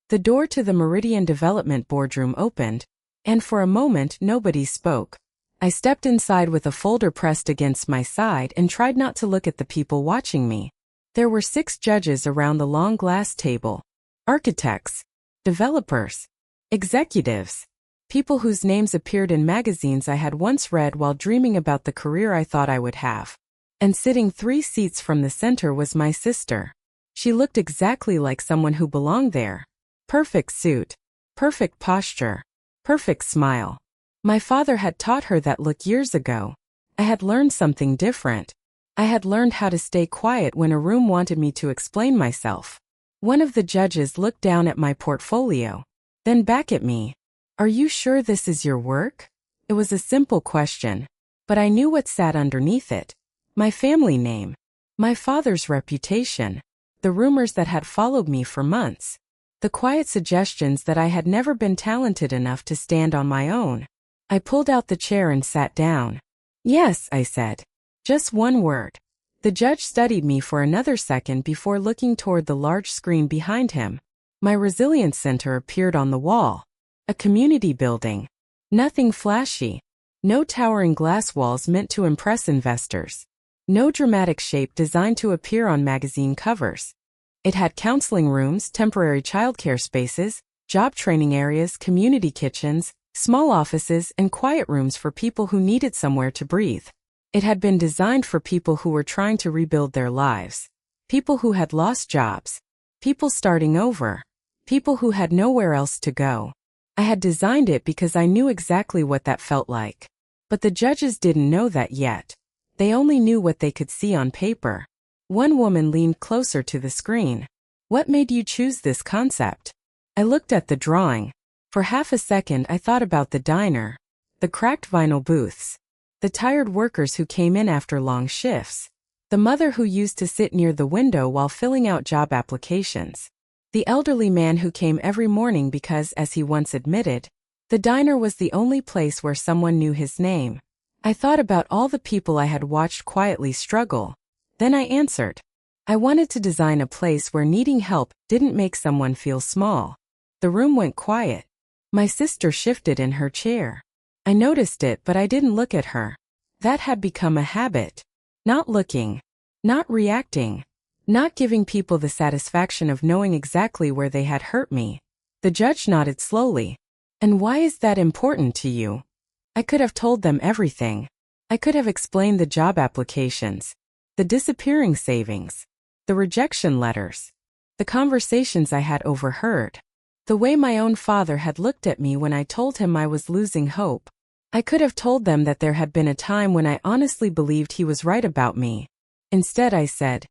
The door to the Meridian Development boardroom opened, and for a moment nobody spoke. I stepped inside with a folder pressed against my side and tried not to look at the people watching me. There were 6 judges around the long glass table. Architects, developers, executives, people whose names appeared in magazines I had once read while dreaming about the career I thought I would have. And sitting 3 seats from the center was my sister. She looked exactly like someone who belonged there. Perfect suit, perfect posture, perfect smile. My father had taught her that look years ago. I had learned something different. I had learned how to stay quiet when a room wanted me to explain myself. One of the judges looked down at my portfolio, then back at me. "Are you sure this is your work?" It was a simple question, but I knew what sat underneath it. My family name, my father's reputation, the rumors that had followed me for months. The quiet suggestions that I had never been talented enough to stand on my own. I pulled out the chair and sat down. "Yes," I said. Just one word. The judge studied me for another second before looking toward the large screen behind him. My resilience center appeared on the wall. A community building. Nothing flashy. No towering glass walls meant to impress investors. No dramatic shape designed to appear on magazine covers. It had counseling rooms, temporary childcare spaces, job training areas, community kitchens, small offices, and quiet rooms for people who needed somewhere to breathe. It had been designed for people who were trying to rebuild their lives. People who had lost jobs. People starting over. People who had nowhere else to go. I had designed it because I knew exactly what that felt like. But the judges didn't know that yet. They only knew what they could see on paper. One woman leaned closer to the screen. "What made you choose this concept?" I looked at the drawing. For half a second I thought about the diner, the cracked vinyl booths, the tired workers who came in after long shifts, the mother who used to sit near the window while filling out job applications, the elderly man who came every morning because, as he once admitted, the diner was the only place where someone knew his name. I thought about all the people I had watched quietly struggle. Then I answered. I wanted to design a place where needing help didn't make someone feel small. The room went quiet. My sister shifted in her chair. I noticed it, but I didn't look at her. That had become a habit. Not looking. Not reacting. Not giving people the satisfaction of knowing exactly where they had hurt me. The judge nodded slowly. "And why is that important to you?" I could have told them everything. I could have explained the job applications, the disappearing savings, the rejection letters, the conversations I had overheard, the way my own father had looked at me when I told him I was losing hope. I could have told them that there had been a time when I honestly believed he was right about me. Instead I said,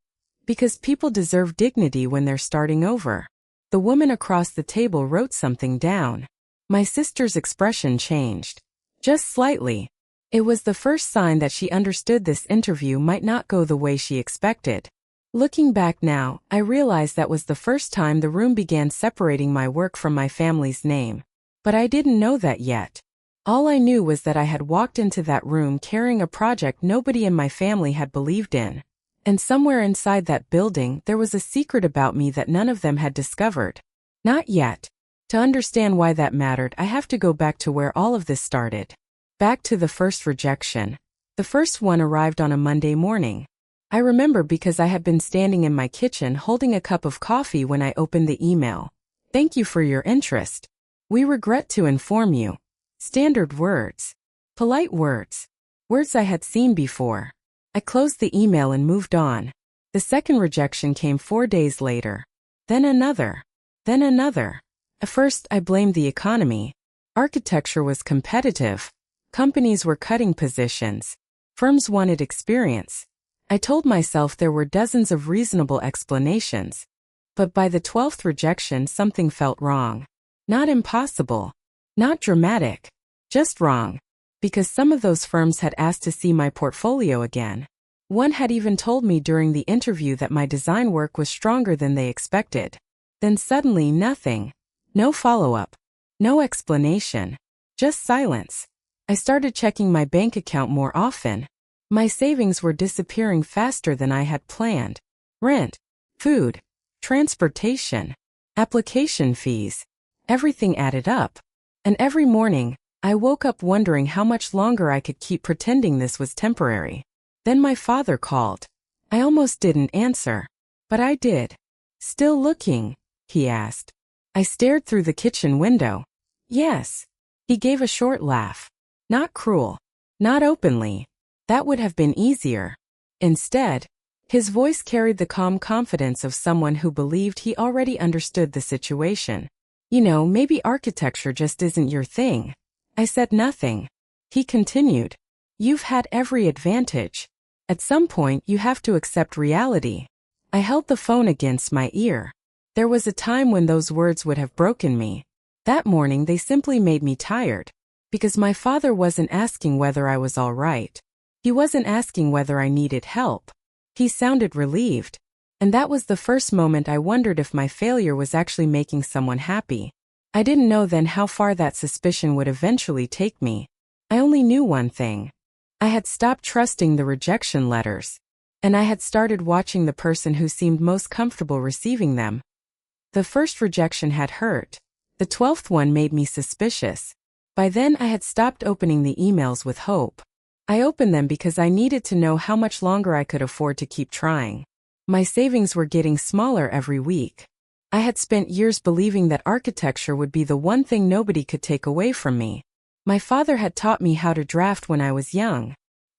"Because people deserve dignity when they're starting over." The woman across the table wrote something down. My sister's expression changed. Just slightly. It was the first sign that she understood this interview might not go the way she expected. Looking back now, I realized that was the first time the room began separating my work from my family's name. But I didn't know that yet. All I knew was that I had walked into that room carrying a project nobody in my family had believed in. And somewhere inside that building there was a secret about me that none of them had discovered. Not yet. To understand why that mattered, I have to go back to where all of this started. Back to the first rejection. The first one arrived on a Monday morning. I remember because I had been standing in my kitchen holding a cup of coffee when I opened the email. "Thank you for your interest. We regret to inform you." Standard words. Polite words. Words I had seen before. I closed the email and moved on. The second rejection came 4 days later. Then another. Then another. At first, I blamed the economy. Architecture was competitive. Companies were cutting positions. Firms wanted experience. I told myself there were dozens of reasonable explanations. But by the 12th rejection, something felt wrong. Not impossible. Not dramatic. Just wrong. Because some of those firms had asked to see my portfolio again. One had even told me during the interview that my design work was stronger than they expected. Then suddenly nothing. No follow-up. No explanation. Just silence. I started checking my bank account more often. My savings were disappearing faster than I had planned. Rent, food, transportation. application fees. Everything added up. And every morning, I woke up wondering how much longer I could keep pretending this was temporary. Then my father called. I almost didn't answer. But I did. "Still looking?" he asked. I stared through the kitchen window. "Yes." He gave a short laugh. Not cruel. Not openly. That would have been easier. Instead, his voice carried the calm confidence of someone who believed he already understood the situation. "You know, maybe architecture just isn't your thing." I said nothing. He continued. "You've had every advantage. At some point you have to accept reality." I held the phone against my ear. There was a time when those words would have broken me. That morning they simply made me tired. Because my father wasn't asking whether I was all right. He wasn't asking whether I needed help. He sounded relieved. And that was the first moment I wondered if my failure was actually making someone happy. I didn't know then how far that suspicion would eventually take me. I only knew one thing. I had stopped trusting the rejection letters. And I had started watching the person who seemed most comfortable receiving them. The first rejection had hurt. The 12th one made me suspicious. By then I had stopped opening the emails with hope. I opened them because I needed to know how much longer I could afford to keep trying. My savings were getting smaller every week. I had spent years believing that architecture would be the one thing nobody could take away from me. My father had taught me how to draft when I was young.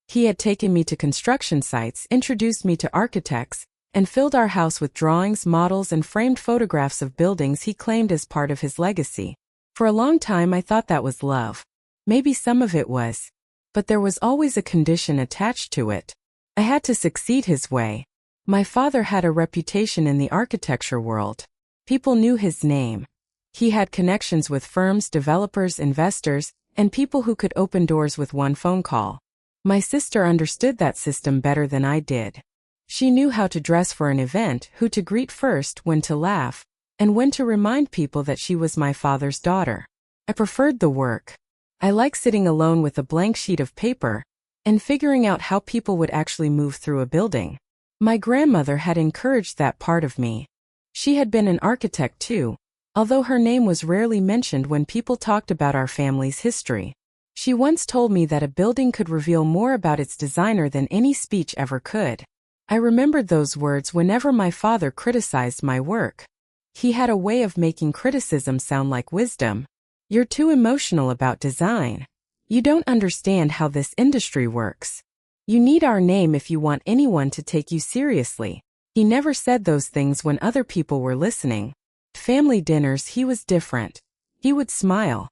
He had taken me to construction sites, introduced me to architects, and filled our house with drawings, models, and framed photographs of buildings he claimed as part of his legacy. For a long time I thought that was love. Maybe some of it was. But there was always a condition attached to it. I had to succeed his way. My father had a reputation in the architecture world. People knew his name. He had connections with firms, developers, investors, and people who could open doors with one phone call. My sister understood that system better than I did. She knew how to dress for an event, who to greet first, when to laugh, and when to remind people that she was my father's daughter. I preferred the work. I liked sitting alone with a blank sheet of paper and figuring out how people would actually move through a building. My grandmother had encouraged that part of me. She had been an architect too, although her name was rarely mentioned when people talked about our family's history. She once told me that a building could reveal more about its designer than any speech ever could. I remembered those words whenever my father criticized my work. He had a way of making criticism sound like wisdom. "You're too emotional about design. You don't understand how this industry works. You need our name if you want anyone to take you seriously." He never said those things when other people were listening. Family dinners, he was different. He would smile.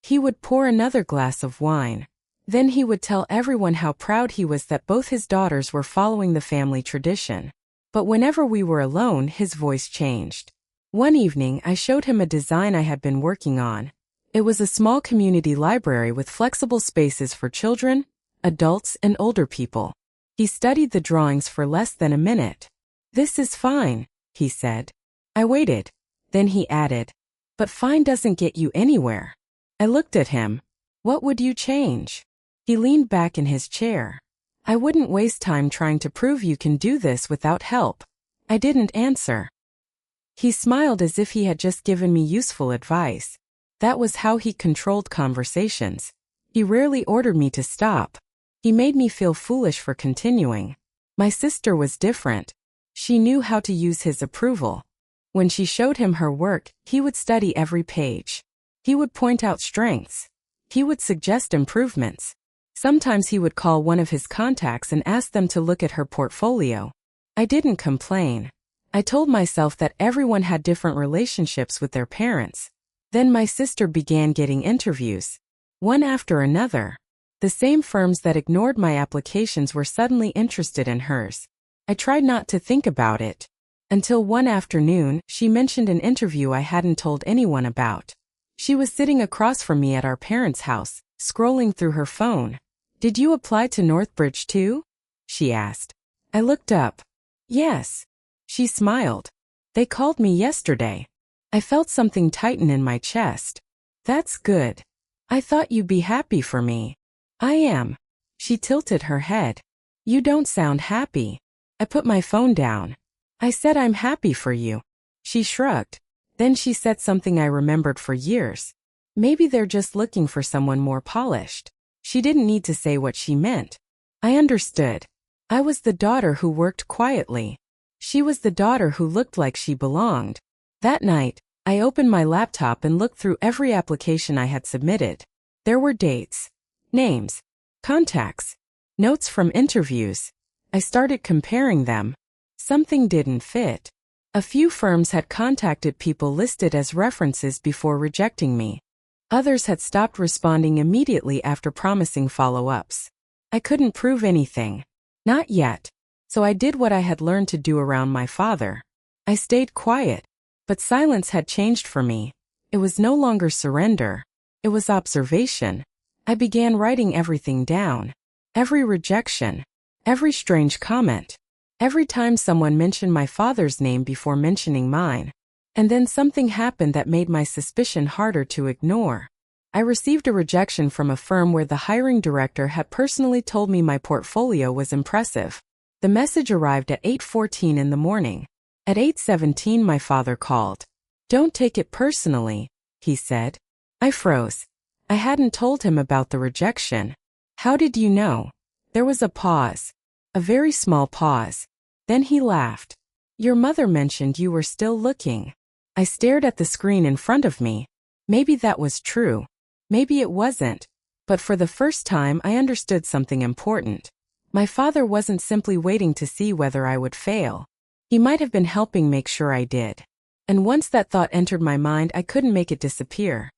He would pour another glass of wine. Then he would tell everyone how proud he was that both his daughters were following the family tradition. But whenever we were alone, his voice changed. One evening, I showed him a design I had been working on. It was a small community library with flexible spaces for children, adults, and older people. He studied the drawings for less than a minute. "This is fine," he said. I waited. Then he added, "But fine doesn't get you anywhere." I looked at him. "What would you change?" He leaned back in his chair. "I wouldn't waste time trying to prove you can do this without help." I didn't answer. He smiled as if he had just given me useful advice. That was how he controlled conversations. He rarely ordered me to stop. He made me feel foolish for continuing. My sister was different. She knew how to use his approval. When she showed him her work, he would study every page. He would point out strengths. He would suggest improvements. Sometimes he would call one of his contacts and ask them to look at her portfolio. I didn't complain. I told myself that everyone had different relationships with their parents. Then my sister began getting interviews. One after another. The same firms that ignored my applications were suddenly interested in hers. I tried not to think about it. Until one afternoon, she mentioned an interview I hadn't told anyone about. She was sitting across from me at our parents' house, scrolling through her phone. "Did you apply to Northbridge too?" she asked. I looked up. "Yes." She smiled. "They called me yesterday." I felt something tighten in my chest. "That's good. I thought you'd be happy for me." "I am." She tilted her head. "You don't sound happy." I put my phone down. "I said I'm happy for you." She shrugged. Then she said something I remembered for years. Maybe they're just looking for someone more polished. She didn't need to say what she meant. I understood. I was the daughter who worked quietly. She was the daughter who looked like she belonged. That night, I opened my laptop and looked through every application I had submitted. There were dates, names, contacts, notes from interviews. I started comparing them. Something didn't fit. A few firms had contacted people listed as references before rejecting me. Others had stopped responding immediately after promising follow-ups. I couldn't prove anything. Not yet. So I did what I had learned to do around my father. I stayed quiet. But silence had changed for me. It was no longer surrender. It was observation. I began writing everything down. Every rejection. Every strange comment. Every time someone mentioned my father's name before mentioning mine. And then something happened that made my suspicion harder to ignore. I received a rejection from a firm where the hiring director had personally told me my portfolio was impressive. The message arrived at 8:14 in the morning. At 8:17 my father called. "Don't take it personally," he said. I froze. I hadn't told him about the rejection. "How did you know?" There was a pause. A very small pause. Then he laughed. "Your mother mentioned you were still looking." I stared at the screen in front of me. Maybe that was true. Maybe it wasn't. But for the first time I understood something important. My father wasn't simply waiting to see whether I would fail. He might have been helping make sure I did. And once that thought entered my mind, I couldn't make it disappear.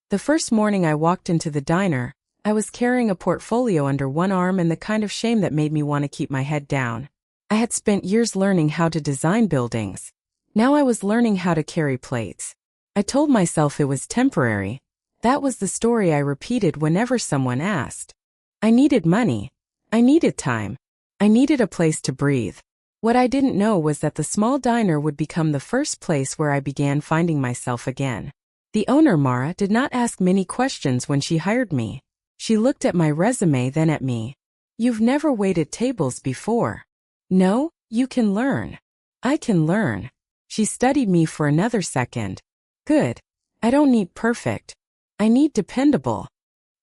The first morning I walked into the diner, I was carrying a portfolio under one arm and the kind of shame that made me want to keep my head down. I had spent years learning how to design buildings. Now I was learning how to carry plates. I told myself it was temporary. That was the story I repeated whenever someone asked. I needed money. I needed time. I needed a place to breathe. What I didn't know was that the small diner would become the first place where I began finding myself again. The owner, Mara, did not ask many questions when she hired me. She looked at my resume, then at me. "You've never waited tables before." "No, you can learn." "I can learn." She studied me for another second. "Good. I don't need perfect. I need dependable."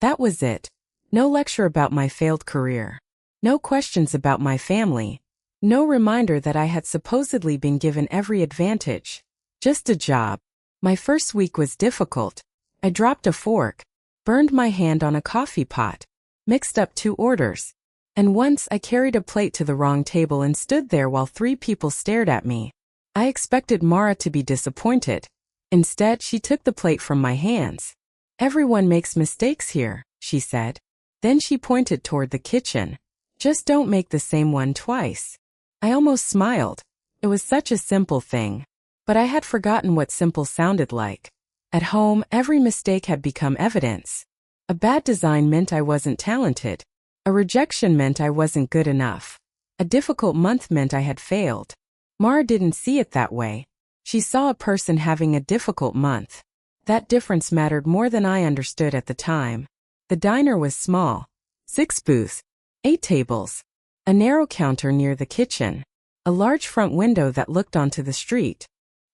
That was it. No lecture about my failed career. No questions about my family. No reminder that I had supposedly been given every advantage. Just a job. My first week was difficult. I dropped a fork, burned my hand on a coffee pot, mixed up 2 orders. And once I carried a plate to the wrong table and stood there while 3 people stared at me. I expected Mara to be disappointed. Instead, she took the plate from my hands. "Everyone makes mistakes here," she said. Then she pointed toward the kitchen. "Just don't make the same one twice." I almost smiled. It was such a simple thing. But I had forgotten what simple sounded like. At home, every mistake had become evidence. A bad design meant I wasn't talented. A rejection meant I wasn't good enough. A difficult month meant I had failed. Mara didn't see it that way. She saw a person having a difficult month. That difference mattered more than I understood at the time. The diner was small. 6 booths, 8 tables, a narrow counter near the kitchen, a large front window that looked onto the street.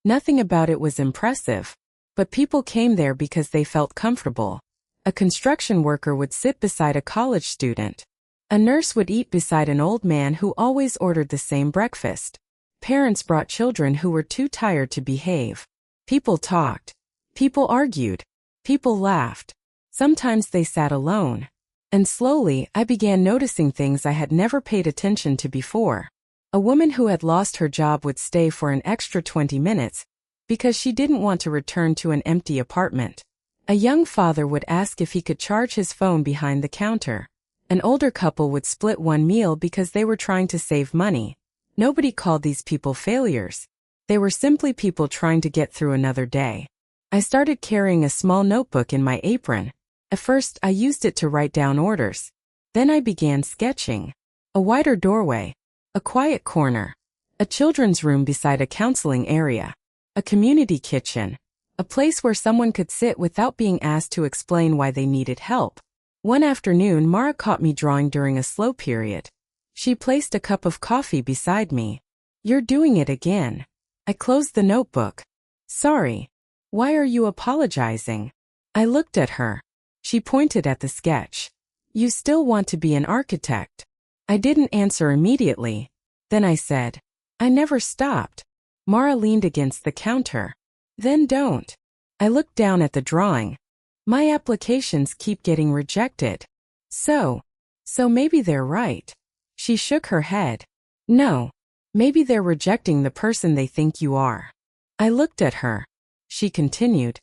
Nothing about it was impressive, but people came there because they felt comfortable. A construction worker would sit beside a college student. A nurse would eat beside an old man who always ordered the same breakfast. Parents brought children who were too tired to behave. People talked. People argued. People laughed. Sometimes they sat alone. And slowly, I began noticing things I had never paid attention to before. A woman who had lost her job would stay for an extra 20 minutes because she didn't want to return to an empty apartment. A young father would ask if he could charge his phone behind the counter. An older couple would split one meal because they were trying to save money. Nobody called these people failures. They were simply people trying to get through another day. I started carrying a small notebook in my apron. At first, I used it to write down orders. Then I began sketching. A wider doorway. A quiet corner. A children's room beside a counseling area. A community kitchen. A place where someone could sit without being asked to explain why they needed help. One afternoon, Mara caught me drawing during a slow period. She placed a cup of coffee beside me. "You're doing it again." I closed the notebook. Sorry. Why are you apologizing? I looked at her. She pointed at the sketch. You still want to be an architect? I didn't answer immediately. Then I said, I never stopped. Mara leaned against the counter. Then don't. I looked down at the drawing. My applications keep getting rejected. So maybe they're right. She shook her head. No. Maybe they're rejecting the person they think you are. I looked at her. She continued.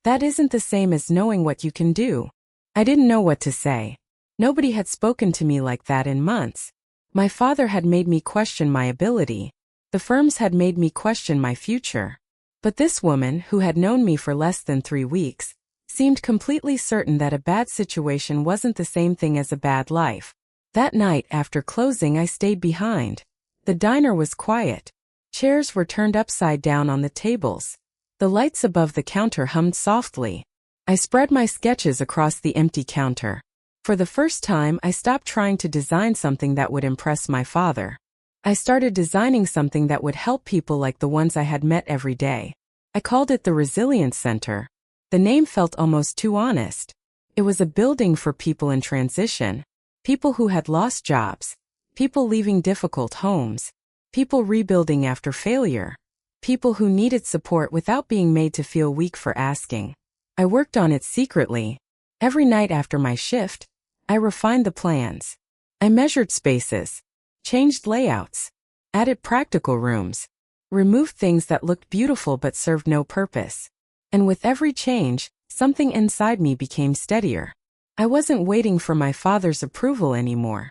That isn't the same as knowing what you can do. I didn't know what to say. Nobody had spoken to me like that in months. My father had made me question my ability. The firms had made me question my future. But this woman, who had known me for less than 3 weeks, seemed completely certain that a bad situation wasn't the same thing as a bad life. That night after closing, I stayed behind. The diner was quiet. Chairs were turned upside down on the tables. The lights above the counter hummed softly. I spread my sketches across the empty counter. For the first time, I stopped trying to design something that would impress my father. I started designing something that would help people like the ones I had met every day. I called it the Resilience Center. The name felt almost too honest. It was a building for people in transition, people who had lost jobs, people leaving difficult homes, people rebuilding after failure, people who needed support without being made to feel weak for asking. I worked on it secretly. Every night after my shift, I refined the plans. I measured spaces, changed layouts, added practical rooms, removed things that looked beautiful but served no purpose. And with every change, something inside me became steadier. I wasn't waiting for my father's approval anymore.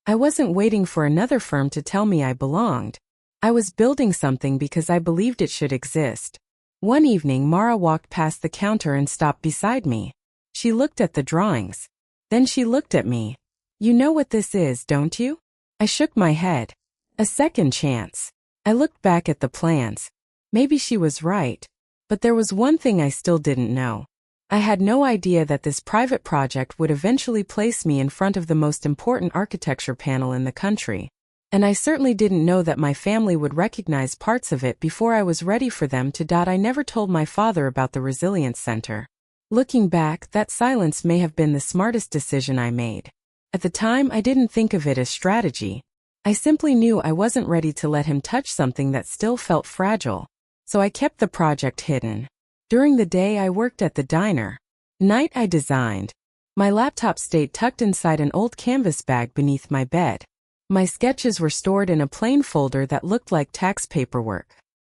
I wasn't waiting for another firm to tell me I belonged. I was building something because I believed it should exist. One evening, Mara walked past the counter and stopped beside me. She looked at the drawings. Then she looked at me. You know what this is, don't you? I shook my head. A second chance. I looked back at the plans. Maybe she was right. But there was one thing I still didn't know. I had no idea that this private project would eventually place me in front of the most important architecture panel in the country. And I certainly didn't know that my family would recognize parts of it before I was ready for them to. I never told my father about the Resilience Center. Looking back, that silence may have been the smartest decision I made. At the time, I didn't think of it as strategy. I simply knew I wasn't ready to let him touch something that still felt fragile. So I kept the project hidden. During the day, I worked at the diner. Night, I designed. My laptop stayed tucked inside an old canvas bag beneath my bed. My sketches were stored in a plain folder that looked like tax paperwork.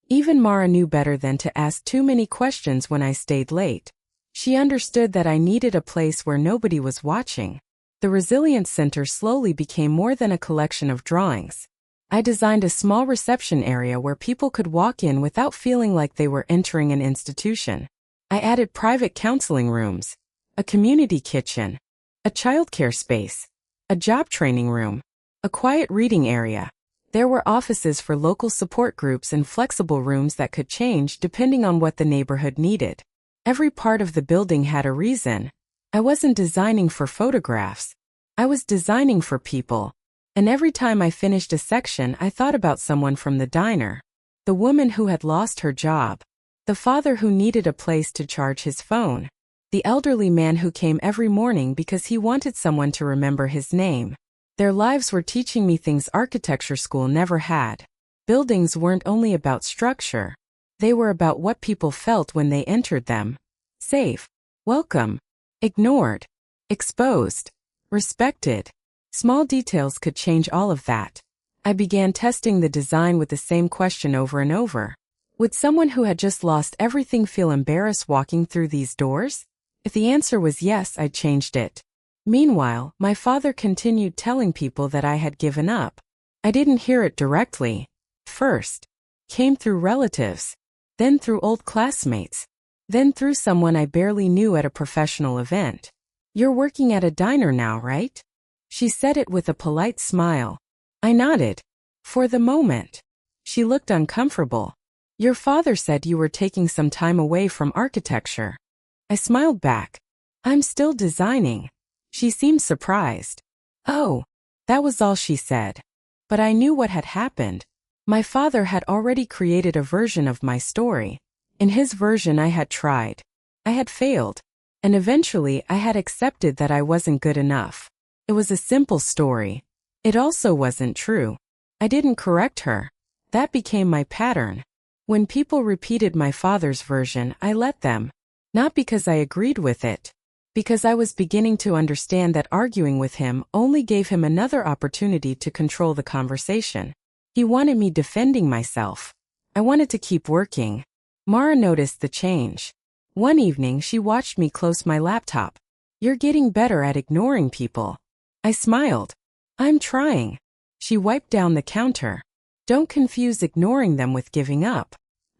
Even Mara knew better than to ask too many questions when I stayed late. She understood that I needed a place where nobody was watching. The Resilience Center slowly became more than a collection of drawings. I designed a small reception area where people could walk in without feeling like they were entering an institution. I added private counseling rooms, a community kitchen, a childcare space, a job training room, a quiet reading area. There were offices for local support groups and flexible rooms that could change depending on what the neighborhood needed. Every part of the building had a reason. I wasn't designing for photographs. I was designing for people. And every time I finished a section, I thought about someone from the diner. The woman who had lost her job. The father who needed a place to charge his phone. The elderly man who came every morning because he wanted someone to remember his name. Their lives were teaching me things architecture school never had. Buildings weren't only about structure. They were about what people felt when they entered them. Safe. Welcome. Ignored. Exposed. Respected. Small details could change all of that. I began testing the design with the same question over and over. Would someone who had just lost everything feel embarrassed walking through these doors? If the answer was yes, I changed it. Meanwhile, my father continued telling people that I had given up. I didn't hear it directly. First, came through relatives, then through old classmates, then through someone I barely knew at a professional event. You're working at a diner now, right? She said it with a polite smile. I nodded. For the moment. She looked uncomfortable. Your father said you were taking some time away from architecture. I smiled back. I'm still designing. She seemed surprised. Oh, that was all she said. But I knew what had happened. My father had already created a version of my story. In his version, I had tried. I had failed. And eventually, I had accepted that I wasn't good enough. It was a simple story. It also wasn't true. I didn't correct her. That became my pattern. When people repeated my father's version, I let them. Not because I agreed with it. Because I was beginning to understand that arguing with him only gave him another opportunity to control the conversation. He wanted me defending myself. I wanted to keep working. Mara noticed the change. One evening, she watched me close my laptop. "You're getting better at ignoring people." I smiled. "I'm trying." She wiped down the counter. "Don't confuse ignoring them with giving up."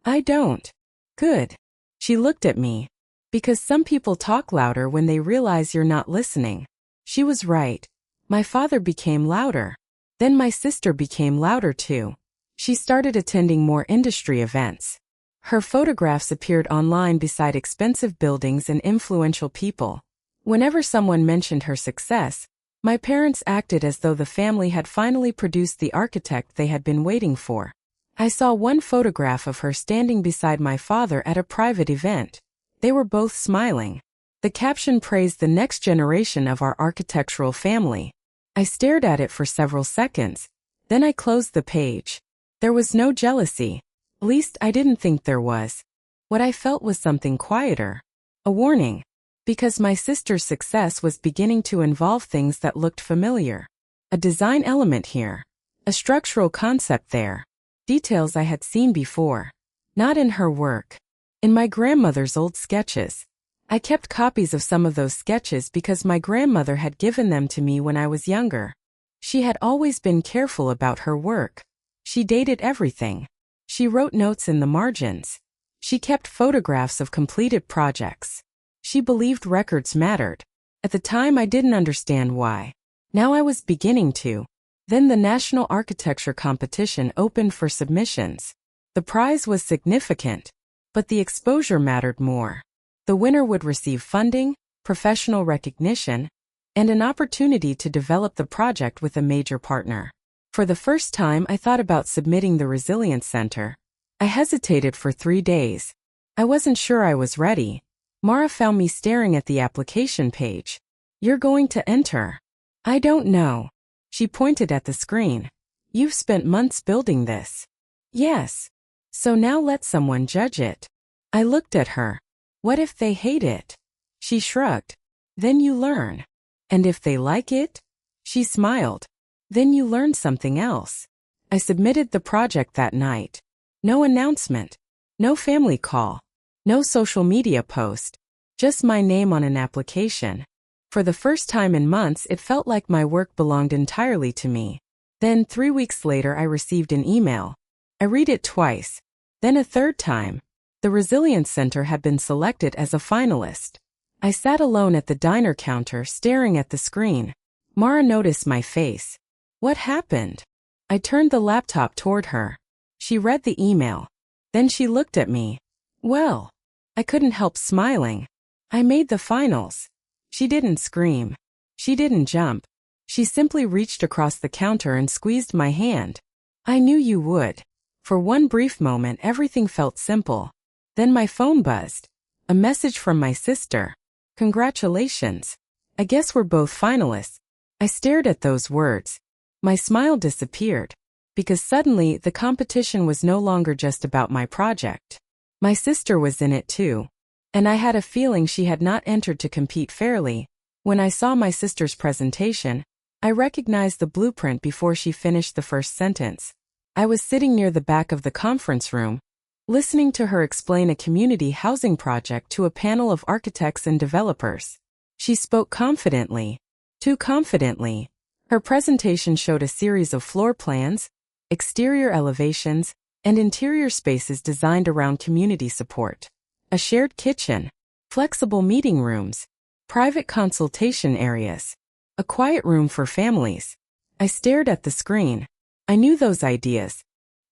"I don't." "Good." She looked at me. "Because some people talk louder when they realize you're not listening." She was right. My father became louder. Then my sister became louder too. She started attending more industry events. Her photographs appeared online beside expensive buildings and influential people. Whenever someone mentioned her success, my parents acted as though the family had finally produced the architect they had been waiting for. I saw one photograph of her standing beside my father at a private event. They were both smiling. The caption praised the next generation of our architectural family. I stared at it for several seconds. Then I closed the page. There was no jealousy. At least I didn't think there was. What I felt was something quieter. A warning. Because my sister's success was beginning to involve things that looked familiar. A design element here. A structural concept there. Details I had seen before. Not in her work. In my grandmother's old sketches. I kept copies of some of those sketches because my grandmother had given them to me when I was younger. She had always been careful about her work. She dated everything. She wrote notes in the margins. She kept photographs of completed projects. She believed records mattered. At the time, I didn't understand why. Now I was beginning to. Then the National Architecture Competition opened for submissions. The prize was significant, but the exposure mattered more. The winner would receive funding, professional recognition, and an opportunity to develop the project with a major partner. For the first time, I thought about submitting the Resilience Center. I hesitated for 3 days. I wasn't sure I was ready. Mara found me staring at the application page. "You're going to enter." "I don't know." She pointed at the screen. "You've spent months building this." "Yes. So now let someone judge it." I looked at her. "What if they hate it?" She shrugged. "Then you learn." "And if they like it?" She smiled. "Then you learn something else." I submitted the project that night. No announcement. No family call. No social media post. Just my name on an application. For the first time in months, it felt like my work belonged entirely to me. Then 3 weeks later, I received an email. I read it twice. Then a third time. The Resilience Center had been selected as a finalist. I sat alone at the diner counter staring at the screen. Mara noticed my face. "What happened?" I turned the laptop toward her. She read the email. Then she looked at me. "Well." I couldn't help smiling. "I made the finals." She didn't scream. She didn't jump. She simply reached across the counter and squeezed my hand. "I knew you would." For one brief moment, everything felt simple. Then my phone buzzed. A message from my sister. "Congratulations. I guess we're both finalists." I stared at those words. My smile disappeared. Because suddenly, the competition was no longer just about my project. My sister was in it too. And I had a feeling she had not entered to compete fairly. When I saw my sister's presentation, I recognized the blueprint before she finished the first sentence. I was sitting near the back of the conference room, listening to her explain a community housing project to a panel of architects and developers. She spoke confidently. Too confidently. Her presentation showed a series of floor plans, exterior elevations, and interior spaces designed around community support. A shared kitchen, flexible meeting rooms, private consultation areas, a quiet room for families. I stared at the screen. I knew those ideas.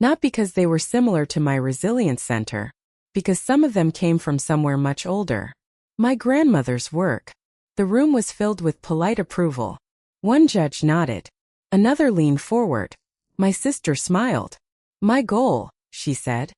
Not because they were similar to my Resilience Center, because some of them came from somewhere much older. My grandmother's work. The room was filled with polite approval. One judge nodded. Another leaned forward. My sister smiled. "My goal," she said,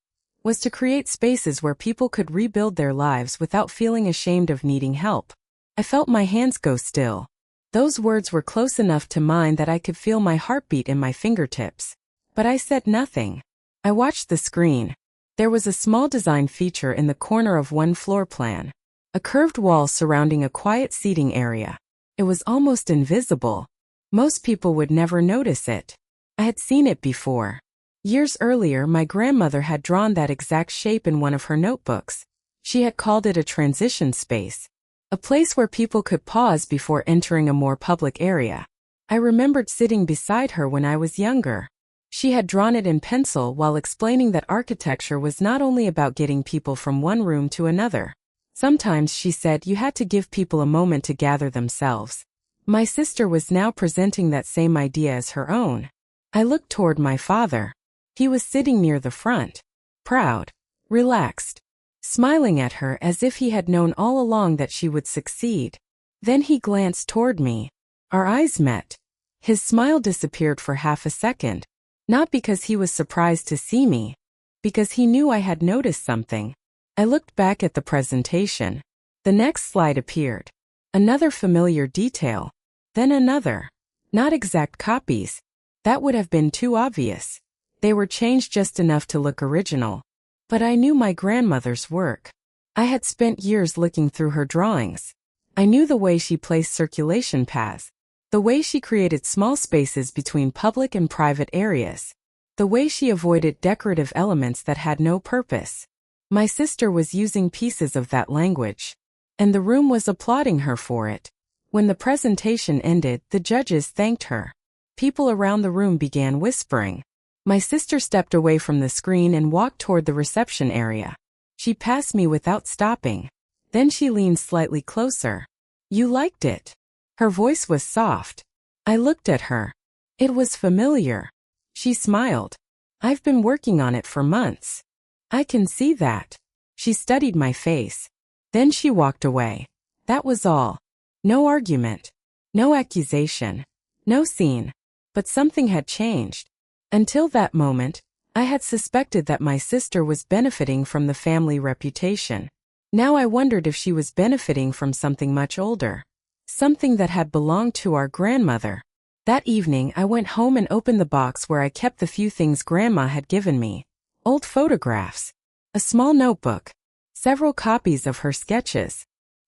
was to create spaces where people could rebuild their lives without feeling ashamed of needing help. I felt my hands go still. Those words were close enough to mine that I could feel my heartbeat in my fingertips. But I said nothing. I watched the screen. There was a small design feature in the corner of one floor plan. A curved wall surrounding a quiet seating area. It was almost invisible. Most people would never notice it. I had seen it before. Years earlier, my grandmother had drawn that exact shape in one of her notebooks. She had called it a transition space. A place where people could pause before entering a more public area. I remembered sitting beside her when I was younger. She had drawn it in pencil while explaining that architecture was not only about getting people from one room to another. Sometimes, she said, you had to give people a moment to gather themselves. My sister was now presenting that same idea as her own. I looked toward my father. He was sitting near the front. Proud. Relaxed. Smiling at her as if he had known all along that she would succeed. Then he glanced toward me. Our eyes met. His smile disappeared for half a second. Not because he was surprised to see me. Because he knew I had noticed something. I looked back at the presentation. The next slide appeared. Another familiar detail. Then another. Not exact copies. That would have been too obvious. They were changed just enough to look original. But I knew my grandmother's work. I had spent years looking through her drawings. I knew the way she placed circulation paths. The way she created small spaces between public and private areas. The way she avoided decorative elements that had no purpose. My sister was using pieces of that language. And the room was applauding her for it. When the presentation ended, the judges thanked her. People around the room began whispering. My sister stepped away from the screen and walked toward the reception area. She passed me without stopping. Then she leaned slightly closer. You liked it. Her voice was soft. I looked at her. It was familiar. She smiled. I've been working on it for months. I can see that. She studied my face. Then she walked away. That was all. No argument. No accusation. No scene. But something had changed. Until that moment, I had suspected that my sister was benefiting from the family reputation. Now I wondered if she was benefiting from something much older. Something that had belonged to our grandmother. That evening I went home and opened the box where I kept the few things Grandma had given me. Old photographs. A small notebook. Several copies of her sketches.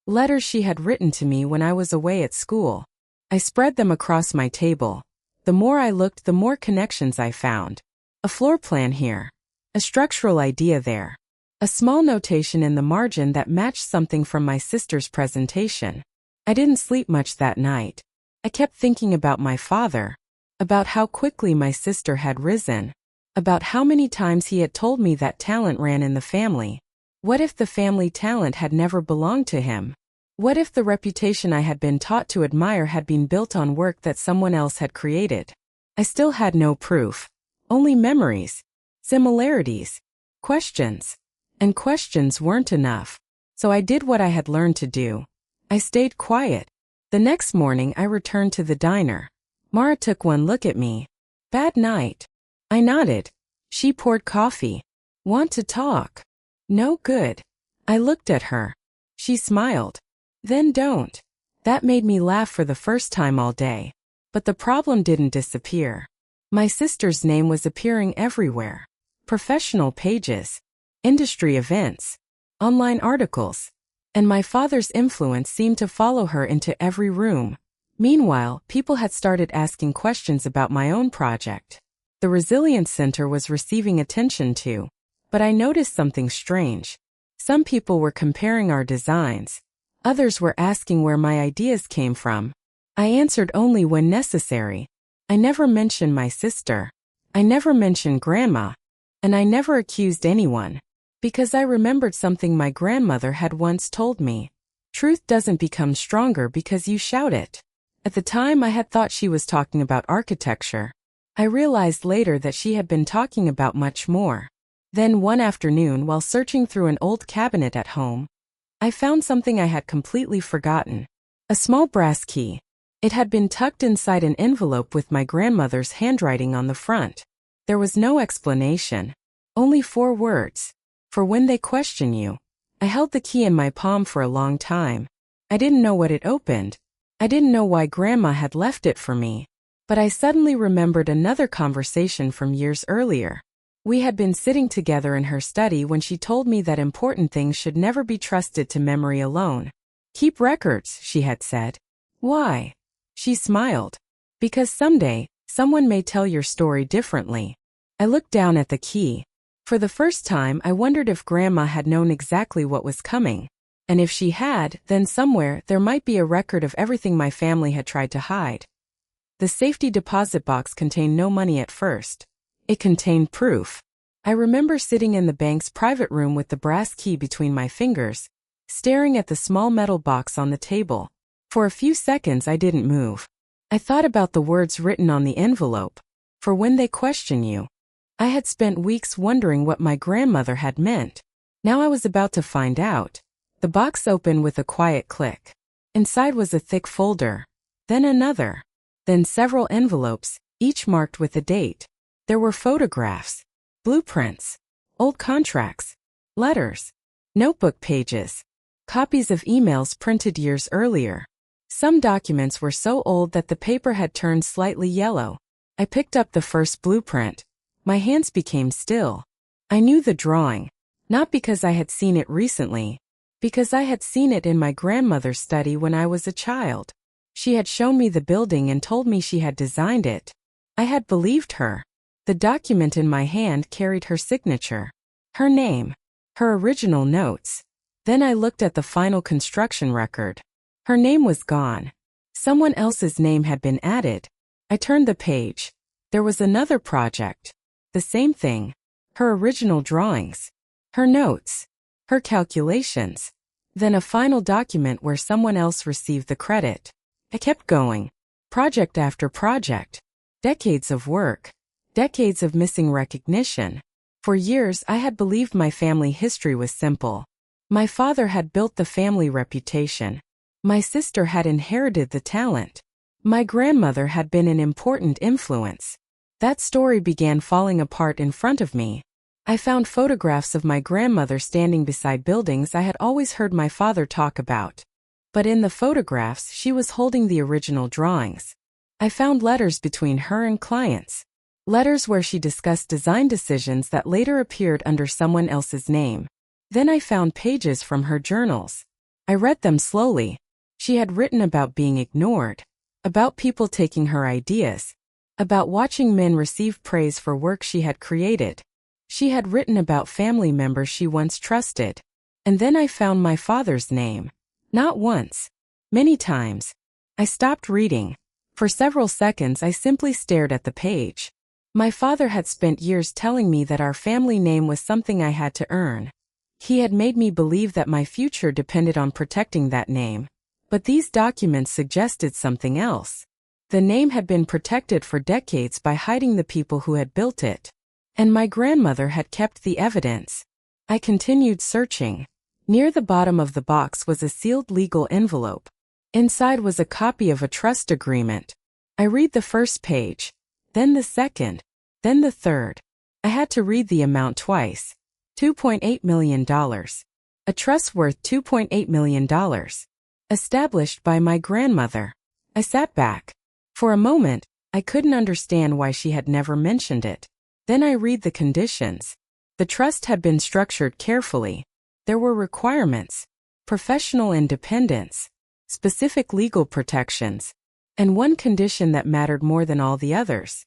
Letters she had written to me when I was away at school. I spread them across my table. The more I looked, the more connections I found. A floor plan here. A structural idea there. A small notation in the margin that matched something from my sister's presentation. I didn't sleep much that night. I kept thinking about my father. About how quickly my sister had risen. About how many times he had told me that talent ran in the family. What if the family talent had never belonged to him? What if the reputation I had been taught to admire had been built on work that someone else had created? I still had no proof. Only memories. Similarities. Questions. And questions weren't enough. So I did what I had learned to do. I stayed quiet. The next morning I returned to the diner. Mara took one look at me. Bad night. I nodded. She poured coffee. Want to talk? No good. I looked at her. She smiled. Then don't. That made me laugh for the first time all day. But the problem didn't disappear. My sister's name was appearing everywhere. Professional pages. Industry events. Online articles. And my father's influence seemed to follow her into every room. Meanwhile, people had started asking questions about my own project. The Resilience Center was receiving attention too. But I noticed something strange. Some people were comparing our designs. Others were asking where my ideas came from. I answered only when necessary. I never mentioned my sister. I never mentioned Grandma. And I never accused anyone. Because I remembered something my grandmother had once told me. Truth doesn't become stronger because you shout it. At the time I had thought she was talking about architecture. I realized later that she had been talking about much more. Then one afternoon, while searching through an old cabinet at home, I found something I had completely forgotten. A small brass key. It had been tucked inside an envelope with my grandmother's handwriting on the front. There was no explanation. Only 4 words. For when they question you. I held the key in my palm for a long time. I didn't know what it opened. I didn't know why Grandma had left it for me. But I suddenly remembered another conversation from years earlier. We had been sitting together in her study when she told me that important things should never be trusted to memory alone. Keep records, she had said. Why? She smiled. Because someday, someone may tell your story differently. I looked down at the key. For the first time, I wondered if Grandma had known exactly what was coming. And if she had, then somewhere there might be a record of everything my family had tried to hide. The safety deposit box contained no money at first. It contained proof. I remember sitting in the bank's private room with the brass key between my fingers, staring at the small metal box on the table. For a few seconds I didn't move. I thought about the words written on the envelope. For when they question you. I had spent weeks wondering what my grandmother had meant. Now I was about to find out. The box opened with a quiet click. Inside was a thick folder. Then another. Then several envelopes, each marked with a date. There were photographs, blueprints, old contracts, letters, notebook pages, copies of emails printed years earlier. Some documents were so old that the paper had turned slightly yellow. I picked up the first blueprint. My hands became still. I knew the drawing, not because I had seen it recently, because I had seen it in my grandmother's study when I was a child. She had shown me the building and told me she had designed it. I had believed her. The document in my hand carried her signature, her name, her original notes. Then I looked at the final construction record. Her name was gone. Someone else's name had been added. I turned the page. There was another project. The same thing. Her original drawings. Her notes. Her calculations. Then a final document where someone else received the credit. I kept going. Project after project. Decades of work. Decades of missing recognition. For years I had believed my family history was simple. My father had built the family reputation. My sister had inherited the talent. My grandmother had been an important influence. That story began falling apart in front of me. I found photographs of my grandmother standing beside buildings I had always heard my father talk about. But in the photographs, she was holding the original drawings. I found letters between her and clients. Letters where she discussed design decisions that later appeared under someone else's name. Then I found pages from her journals. I read them slowly. She had written about being ignored, about people taking her ideas, about watching men receive praise for work she had created. She had written about family members she once trusted. And then I found my father's name. Not once. Many times. I stopped reading. For several seconds I simply stared at the page. My father had spent years telling me that our family name was something I had to earn. He had made me believe that my future depended on protecting that name. But these documents suggested something else. The name had been protected for decades by hiding the people who had built it. And my grandmother had kept the evidence. I continued searching. Near the bottom of the box was a sealed legal envelope. Inside was a copy of a trust agreement. I read the first page, then the second, then the third. I had to read the amount twice. $2.8 million. A trust worth $2.8 million. Established by my grandmother. I sat back. For a moment, I couldn't understand why she had never mentioned it. Then I read the conditions. The trust had been structured carefully. There were requirements, professional independence, specific legal protections, and one condition that mattered more than all the others.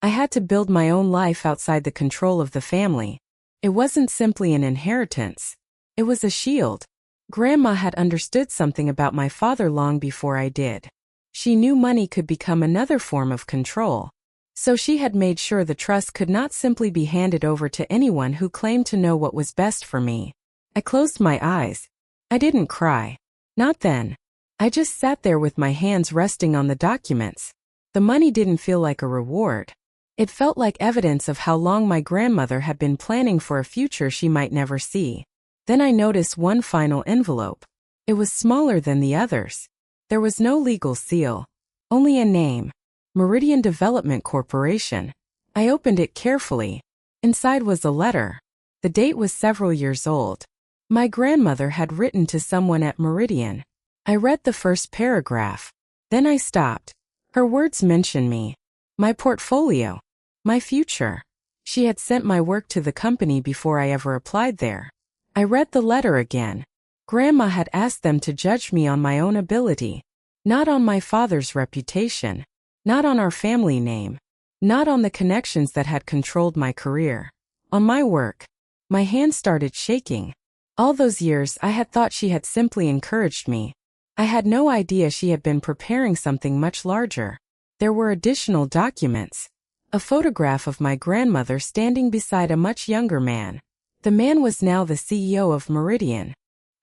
I had to build my own life outside the control of the family. It wasn't simply an inheritance. It was a shield. Grandma had understood something about my father long before I did. She knew money could become another form of control. So she had made sure the trust could not simply be handed over to anyone who claimed to know what was best for me. I closed my eyes. I didn't cry. Not then. I just sat there with my hands resting on the documents. The money didn't feel like a reward. It felt like evidence of how long my grandmother had been planning for a future she might never see. Then I noticed one final envelope. It was smaller than the others. There was no legal seal. Only a name. Meridian Development Corporation. I opened it carefully. Inside was a letter. The date was several years old. My grandmother had written to someone at Meridian. I read the first paragraph. Then I stopped. Her words mentioned me, my portfolio, my future. She had sent my work to the company before I ever applied there. I read the letter again. Grandma had asked them to judge me on my own ability, not on my father's reputation, not on our family name, not on the connections that had controlled my career, on my work. My hand started shaking. All those years I had thought she had simply encouraged me. I had no idea she had been preparing something much larger. There were additional documents. A photograph of my grandmother standing beside a much younger man. The man was now the CEO of Meridian.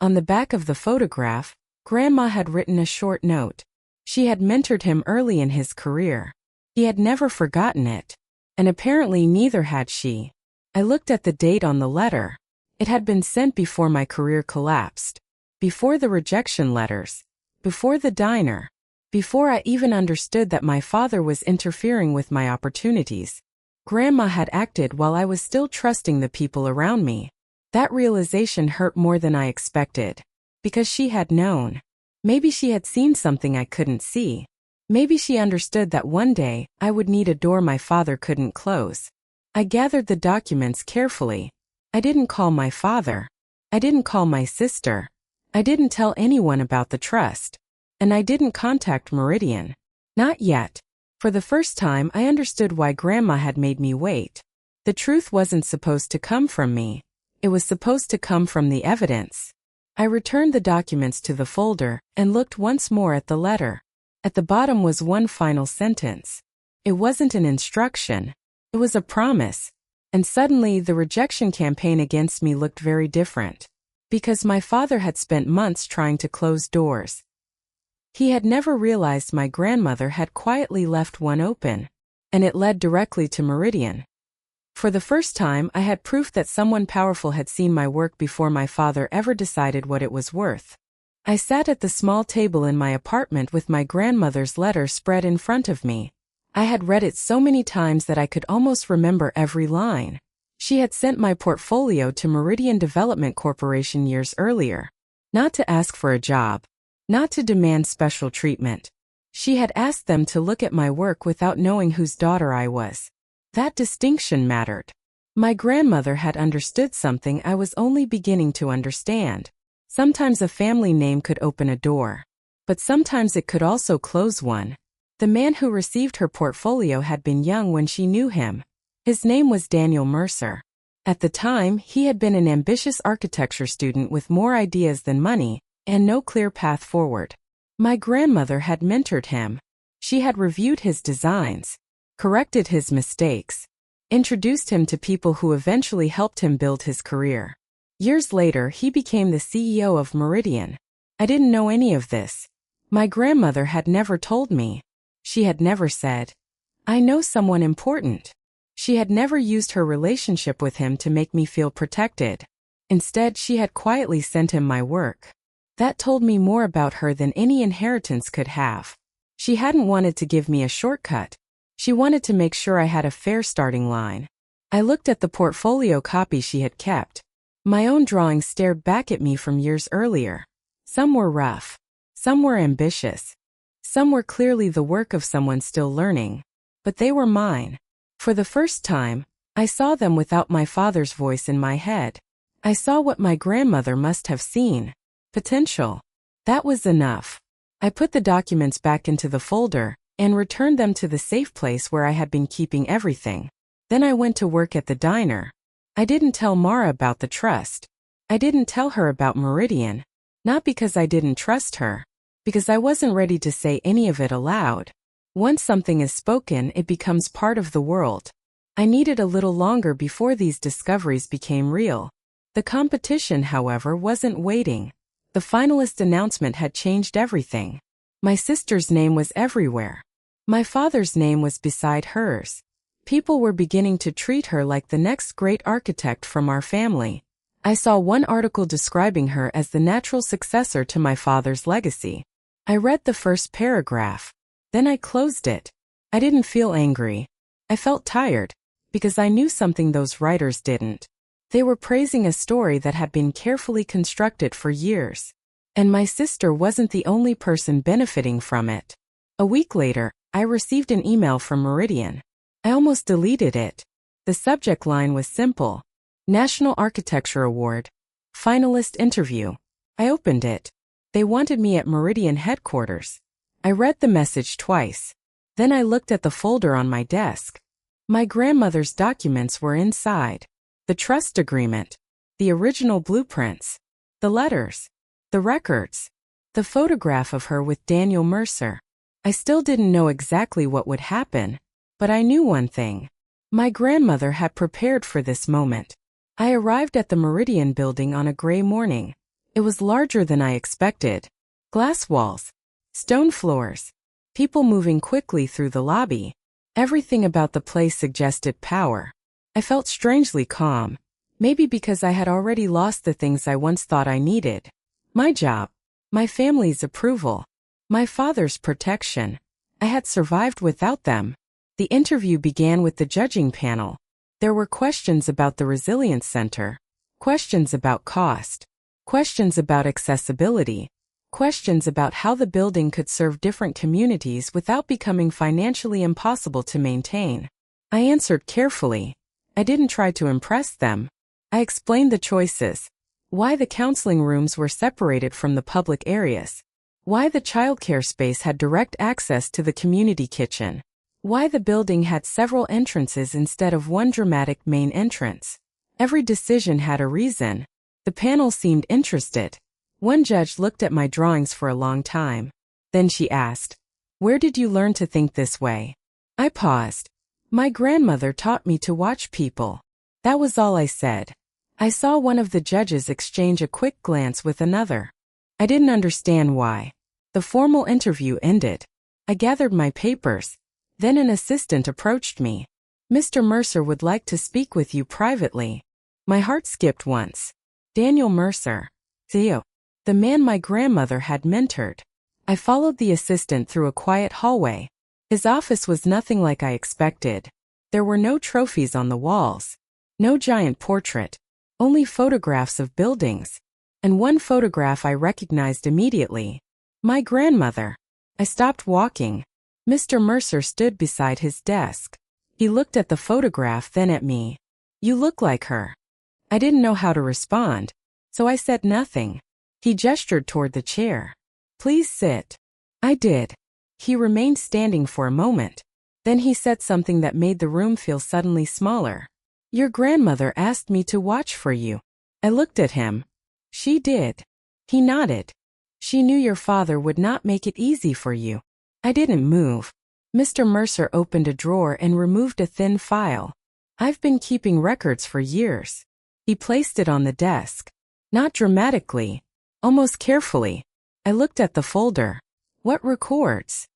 On the back of the photograph, Grandma had written a short note. She had mentored him early in his career. He had never forgotten it. And apparently neither had she. I looked at the date on the letter. It had been sent before my career collapsed. Before the rejection letters. Before the diner. Before I even understood that my father was interfering with my opportunities. Grandma had acted while I was still trusting the people around me. That realization hurt more than I expected. Because she had known. Maybe she had seen something I couldn't see. Maybe she understood that one day I would need a door my father couldn't close. I gathered the documents carefully. I didn't call my father. I didn't call my sister. I didn't tell anyone about the trust. And I didn't contact Meridian. Not yet. For the first time I understood why Grandma had made me wait. The truth wasn't supposed to come from me. It was supposed to come from the evidence. I returned the documents to the folder and looked once more at the letter. At the bottom was one final sentence. It wasn't an instruction. It was a promise. And suddenly the rejection campaign against me looked very different. Because my father had spent months trying to close doors. He had never realized my grandmother had quietly left one open. And it led directly to Meridian. For the first time I had proof that someone powerful had seen my work before my father ever decided what it was worth. I sat at the small table in my apartment with my grandmother's letter spread in front of me. I had read it so many times that I could almost remember every line. She had sent my portfolio to Meridian Development Corporation years earlier. Not to ask for a job. Not to demand special treatment. She had asked them to look at my work without knowing whose daughter I was. That distinction mattered. My grandmother had understood something I was only beginning to understand. Sometimes a family name could open a door. But sometimes it could also close one. The man who received her portfolio had been young when she knew him. His name was Daniel Mercer. At the time, he had been an ambitious architecture student with more ideas than money, and no clear path forward. My grandmother had mentored him. She had reviewed his designs, corrected his mistakes, introduced him to people who eventually helped him build his career. Years later, he became the CEO of Meridian. I didn't know any of this. My grandmother had never told me. She had never said, "I know someone important." She had never used her relationship with him to make me feel protected. Instead, she had quietly sent him my work. That told me more about her than any inheritance could have. She hadn't wanted to give me a shortcut. She wanted to make sure I had a fair starting line. I looked at the portfolio copy she had kept. My own drawings stared back at me from years earlier. Some were rough. Some were ambitious. Some were clearly the work of someone still learning. But they were mine. For the first time, I saw them without my father's voice in my head. I saw what my grandmother must have seen. Potential. That was enough. I put the documents back into the folder and returned them to the safe place where I had been keeping everything. Then I went to work at the diner. I didn't tell Mara about the trust. I didn't tell her about Meridian. Not because I didn't trust her. Because I wasn't ready to say any of it aloud. Once something is spoken, it becomes part of the world. I needed a little longer before these discoveries became real. The competition, however, wasn't waiting. The finalist announcement had changed everything. My sister's name was everywhere. My father's name was beside hers. People were beginning to treat her like the next great architect from our family. I saw one article describing her as the natural successor to my father's legacy. I read the first paragraph. Then I closed it. I didn't feel angry. I felt tired, because I knew something those writers didn't. They were praising a story that had been carefully constructed for years. And my sister wasn't the only person benefiting from it. A week later, I received an email from Meridian. I almost deleted it. The subject line was simple: National Architecture Award. Finalist interview. I opened it. They wanted me at Meridian headquarters. I read the message twice. Then I looked at the folder on my desk. My grandmother's documents were inside. The trust agreement. The original blueprints. The letters. The records. The photograph of her with Daniel Mercer. I still didn't know exactly what would happen, but I knew one thing. My grandmother had prepared for this moment. I arrived at the Meridian building on a gray morning. It was larger than I expected. Glass walls. Stone floors. People moving quickly through the lobby. Everything about the place suggested power. I felt strangely calm, maybe because I had already lost the things I once thought I needed. My job. My family's approval. My father's protection. I had survived without them. The interview began with the judging panel. There were questions about the Resilience Center, questions about cost, questions about accessibility, questions about how the building could serve different communities without becoming financially impossible to maintain. I answered carefully. I didn't try to impress them. I explained the choices, why the counseling rooms were separated from the public areas, why the childcare space had direct access to the community kitchen, why the building had several entrances instead of one dramatic main entrance. Every decision had a reason. The panel seemed interested. One judge looked at my drawings for a long time. Then she asked, "Where did you learn to think this way?" I paused. My grandmother taught me to watch people. That was all I said. I saw one of the judges exchange a quick glance with another. I didn't understand why. The formal interview ended. I gathered my papers. Then an assistant approached me. "Mr. Mercer would like to speak with you privately." My heart skipped once. Daniel Mercer. Theo. The man my grandmother had mentored. I followed the assistant through a quiet hallway. His office was nothing like I expected. There were no trophies on the walls. No giant portrait. Only photographs of buildings. And one photograph I recognized immediately. My grandmother. I stopped walking. Mr. Mercer stood beside his desk. He looked at the photograph, then at me. "You look like her." I didn't know how to respond, so I said nothing. He gestured toward the chair. "Please sit." I did. He remained standing for a moment. Then he said something that made the room feel suddenly smaller. "Your grandmother asked me to watch for you." I looked at him. "She did." He nodded. "She knew your father would not make it easy for you." I didn't move. Mr. Mercer opened a drawer and removed a thin file. "I've been keeping records for years." He placed it on the desk. Not dramatically. Almost carefully. I looked at the folder. "What records?"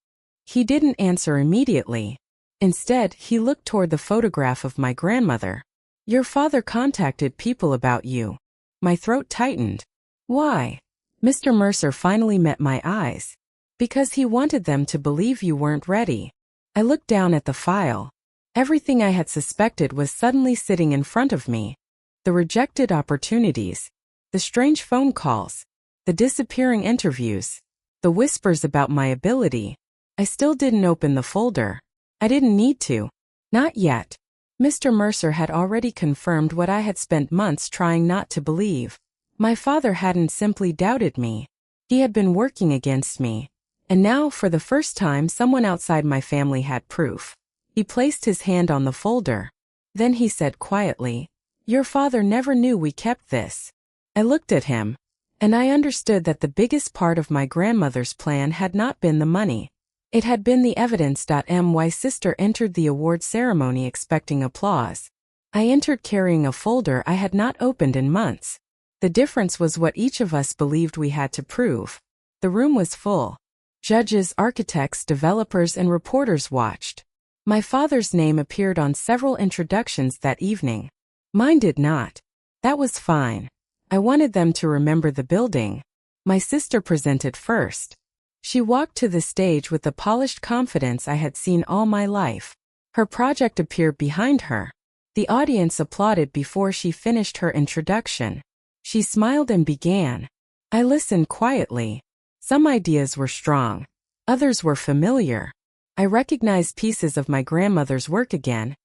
He didn't answer immediately. Instead, he looked toward the photograph of my grandmother. "Your father contacted people about you." My throat tightened. "Why?" Mr. Mercer finally met my eyes. "Because he wanted them to believe you weren't ready." I looked down at the file. Everything I had suspected was suddenly sitting in front of me. The rejected opportunities. The strange phone calls. The disappearing interviews. The whispers about my ability. I still didn't open the folder. I didn't need to. Not yet. Mr. Mercer had already confirmed what I had spent months trying not to believe. My father hadn't simply doubted me. He had been working against me. And now, for the first time, someone outside my family had proof. He placed his hand on the folder. Then he said quietly, "Your father never knew we kept this." I looked at him. And I understood that the biggest part of my grandmother's plan had not been the money. It had been the evidence. My sister entered the award ceremony expecting applause. I entered carrying a folder I had not opened in months. The difference was what each of us believed we had to prove. The room was full. Judges, architects, developers, and reporters watched. My father's name appeared on several introductions that evening. Mine did not. That was fine. I wanted them to remember the building. My sister presented first. She walked to the stage with the polished confidence I had seen all my life. Her project appeared behind her. The audience applauded before she finished her introduction. She smiled and began. I listened quietly. Some ideas were strong. Others were familiar. I recognized pieces of my grandmother's work again,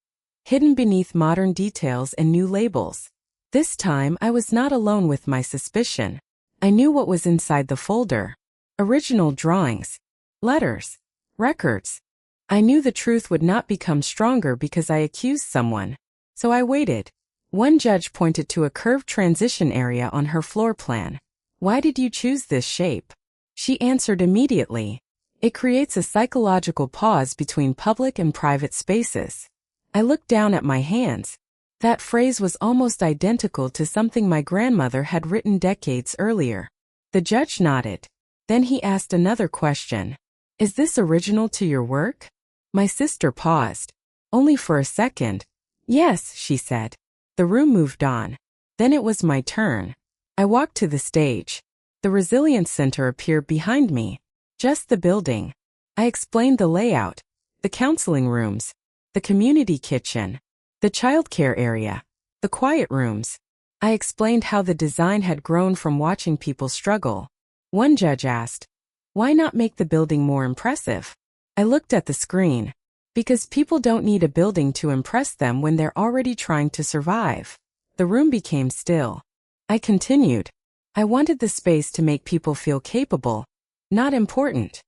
hidden beneath modern details and new labels. This time I was not alone with my suspicion. I knew what was inside the folder. Original drawings, letters, records. I knew the truth would not become stronger because I accused someone. So I waited. One judge pointed to a curved transition area on her floor plan. "Why did you choose this shape?" She answered immediately. "It creates a psychological pause between public and private spaces." I looked down at my hands. That phrase was almost identical to something my grandmother had written decades earlier. The judge nodded. Then he asked another question. "Is this original to your work?" My sister paused. Only for a second. "Yes," she said. The room moved on. Then it was my turn. I walked to the stage. The Resilience Center appeared behind me. Just the building. I explained the layout, the counseling rooms, the community kitchen, the childcare area, the quiet rooms. I explained how the design had grown from watching people struggle. One judge asked, "Why not make the building more impressive?" I looked at the screen. Because people don't need a building to impress them when they're already trying to survive. The room became still. I continued. I wanted the space to make people feel capable, not important.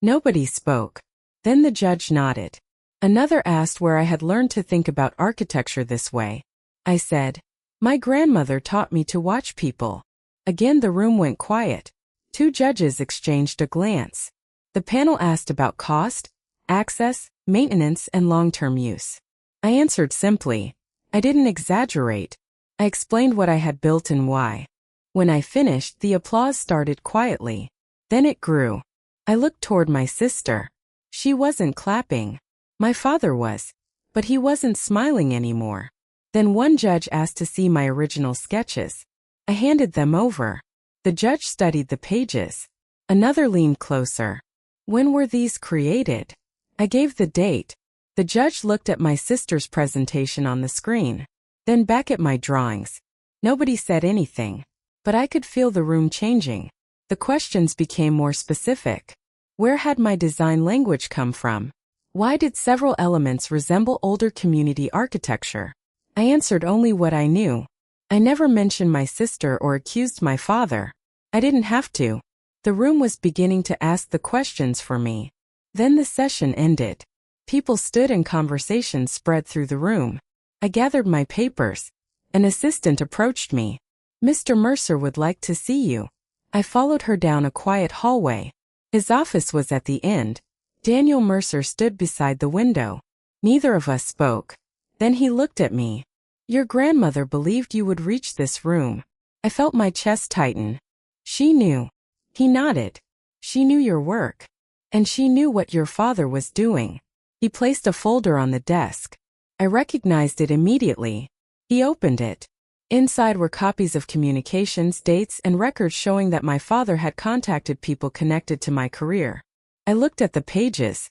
Nobody spoke. Then the judge nodded. Another asked where I had learned to think about architecture this way. I said, "My grandmother taught me to watch people." Again the room went quiet. Two judges exchanged a glance. The panel asked about cost, access, maintenance, and long-term use. I answered simply. I didn't exaggerate. I explained what I had built and why. When I finished, the applause started quietly. Then it grew. I looked toward my sister. She wasn't clapping. My father was. But he wasn't smiling anymore. Then one judge asked to see my original sketches. I handed them over. The judge studied the pages. Another leaned closer. "When were these created?" I gave the date. The judge looked at my sister's presentation on the screen, then back at my drawings. Nobody said anything, but I could feel the room changing. The questions became more specific. Where had my design language come from? Why did several elements resemble older community architecture? I answered only what I knew. I never mentioned my sister or accused my father. I didn't have to. The room was beginning to ask the questions for me. Then the session ended. People stood and conversations spread through the room. I gathered my papers. An assistant approached me. "Mr. Mercer would like to see you." I followed her down a quiet hallway. His office was at the end. Daniel Mercer stood beside the window. Neither of us spoke. Then he looked at me. "Your grandmother believed you would reach this room." I felt my chest tighten. "She knew." He nodded. "She knew your work. And she knew what your father was doing." He placed a folder on the desk. I recognized it immediately. He opened it. Inside were copies of communications, dates, and records showing that my father had contacted people connected to my career. I looked at the pages.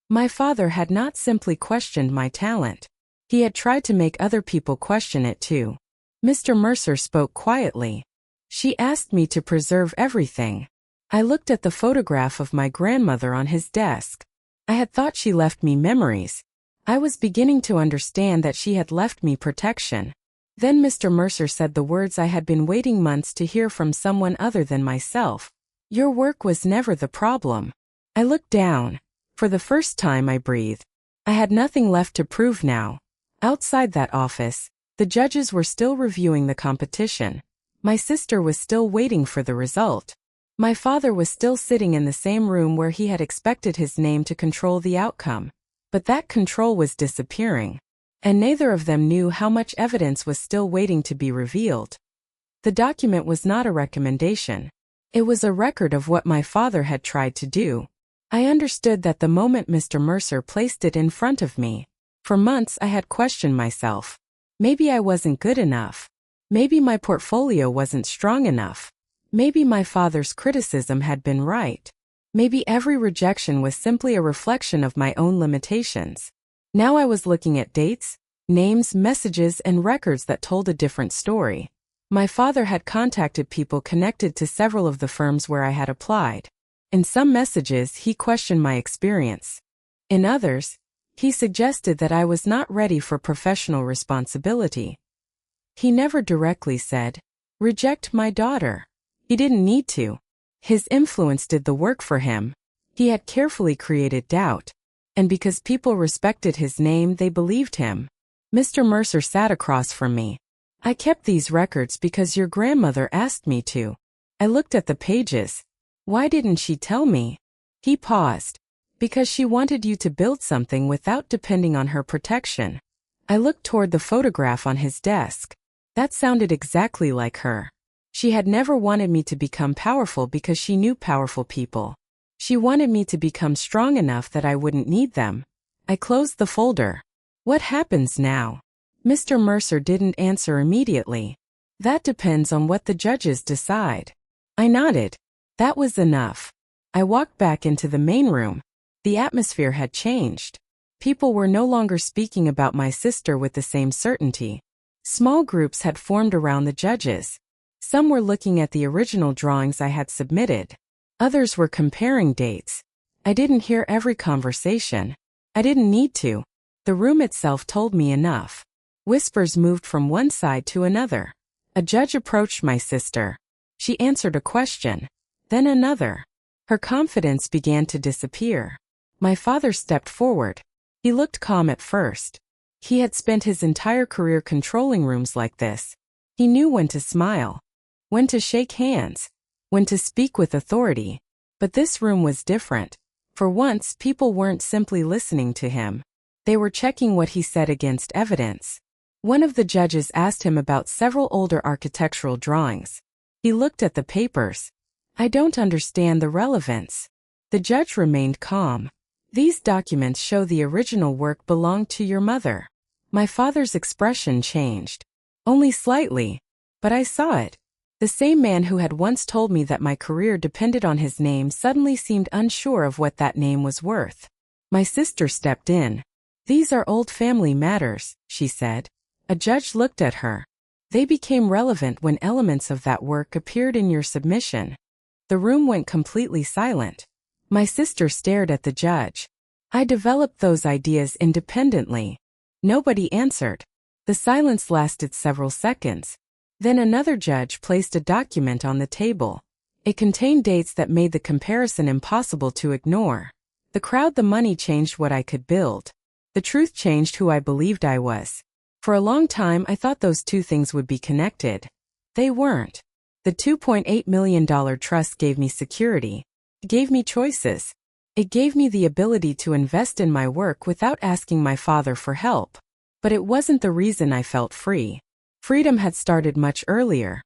My father had not simply questioned my talent. He had tried to make other people question it too. Mr. Mercer spoke quietly. "She asked me to preserve everything." I looked at the photograph of my grandmother on his desk. I had thought she left me memories. I was beginning to understand that she had left me protection. Then Mr. Mercer said the words I had been waiting months to hear from someone other than myself. "Your work was never the problem." I looked down. For the first time I breathed. I had nothing left to prove now. Outside that office, the judges were still reviewing the competition. My sister was still waiting for the result. My father was still sitting in the same room where he had expected his name to control the outcome. But that control was disappearing. And neither of them knew how much evidence was still waiting to be revealed. The document was not a recommendation. It was a record of what my father had tried to do. I understood that the moment Mr. Mercer placed it in front of me. For months I had questioned myself. Maybe I wasn't good enough. Maybe my portfolio wasn't strong enough. Maybe my father's criticism had been right. Maybe every rejection was simply a reflection of my own limitations. Now I was looking at dates, names, messages, and records that told a different story. My father had contacted people connected to several of the firms where I had applied. In some messages, he questioned my experience. In others, he suggested that I was not ready for professional responsibility. He never directly said, "Reject my daughter." He didn't need to. His influence did the work for him. He had carefully created doubt. And because people respected his name, they believed him. Mr. Mercer sat across from me. "I kept these records because your grandmother asked me to." I looked at the pages. "Why didn't she tell me?" He paused. "Because she wanted you to build something without depending on her protection." I looked toward the photograph on his desk. That sounded exactly like her. She had never wanted me to become powerful because she knew powerful people. She wanted me to become strong enough that I wouldn't need them. I closed the folder. "What happens now?" Mr. Mercer didn't answer immediately. "That depends on what the judges decide." I nodded. That was enough. I walked back into the main room. The atmosphere had changed. People were no longer speaking about my sister with the same certainty. Small groups had formed around the judges. Some were looking at the original drawings I had submitted. Others were comparing dates. I didn't hear every conversation. I didn't need to. The room itself told me enough. Whispers moved from one side to another. A judge approached my sister. She answered a question. Then another. Her confidence began to disappear. My father stepped forward. He looked calm at first. He had spent his entire career controlling rooms like this. He knew when to smile, when to shake hands, when to speak with authority. But this room was different. For once, people weren't simply listening to him. They were checking what he said against evidence. One of the judges asked him about several older architectural drawings. He looked at the papers. "I don't understand the relevance." The judge remained calm. "These documents show the original work belonged to your mother." My father's expression changed. Only slightly. But I saw it. The same man who had once told me that my career depended on his name suddenly seemed unsure of what that name was worth. My sister stepped in. "These are old family matters," she said. A judge looked at her. "They became relevant when elements of that work appeared in your submission." The room went completely silent. My sister stared at the judge. "I developed those ideas independently." Nobody answered. The silence lasted several seconds. Then another judge placed a document on the table. It contained dates that made the comparison impossible to ignore. The crowd, the money changed what I could build. The truth changed who I believed I was. For a long time, I thought those two things would be connected. They weren't. The $2.8 million trust gave me security. It gave me choices. It gave me the ability to invest in my work without asking my father for help. But it wasn't the reason I felt free. Freedom had started much earlier.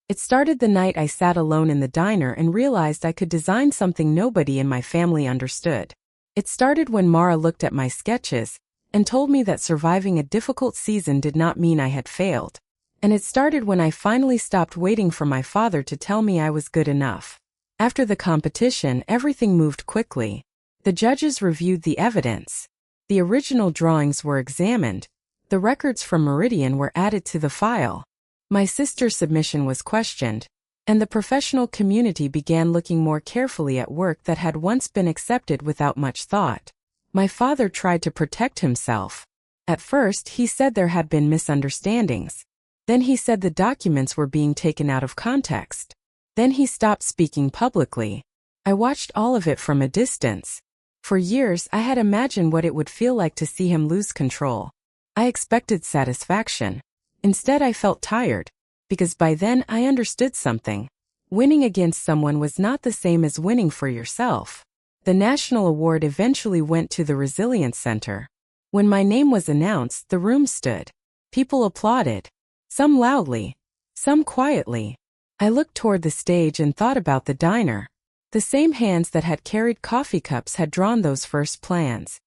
It started the night I sat alone in the diner and realized I could design something nobody in my family understood. It started when Mara looked at my sketches and told me that surviving a difficult season did not mean I had failed. And it started when I finally stopped waiting for my father to tell me I was good enough. After the competition, everything moved quickly. The judges reviewed the evidence. The original drawings were examined. The records from Meridian were added to the file. My sister's submission was questioned, and the professional community began looking more carefully at work that had once been accepted without much thought. My father tried to protect himself. At first, he said there had been misunderstandings. Then he said the documents were being taken out of context. Then he stopped speaking publicly. I watched all of it from a distance. For years, I had imagined what it would feel like to see him lose control. I expected satisfaction. Instead, I felt tired, because by then I understood something. Winning against someone was not the same as winning for yourself. The national award eventually went to the Resilience Center. When my name was announced, the room stood. People applauded. Some loudly, some quietly. I looked toward the stage and thought about the diner. The same hands that had carried coffee cups had drawn those first plans.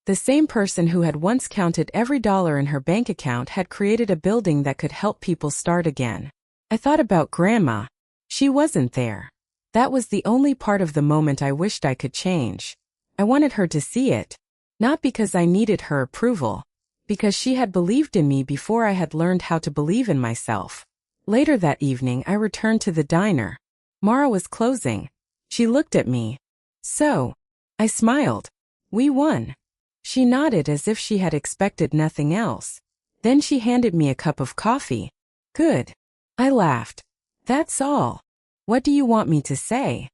The same person who had once counted every dollar in her bank account had created a building that could help people start again. I thought about Grandma. She wasn't there. That was the only part of the moment I wished I could change. I wanted her to see it. Not because I needed her approval. because she had believed in me before I had learned how to believe in myself. Later that evening, I returned to the diner. Mara was closing. She looked at me. "So?" I smiled. "We won." She nodded as if she had expected nothing else. Then she handed me a cup of coffee. "Good." I laughed. "That's all. What do you want me to say?"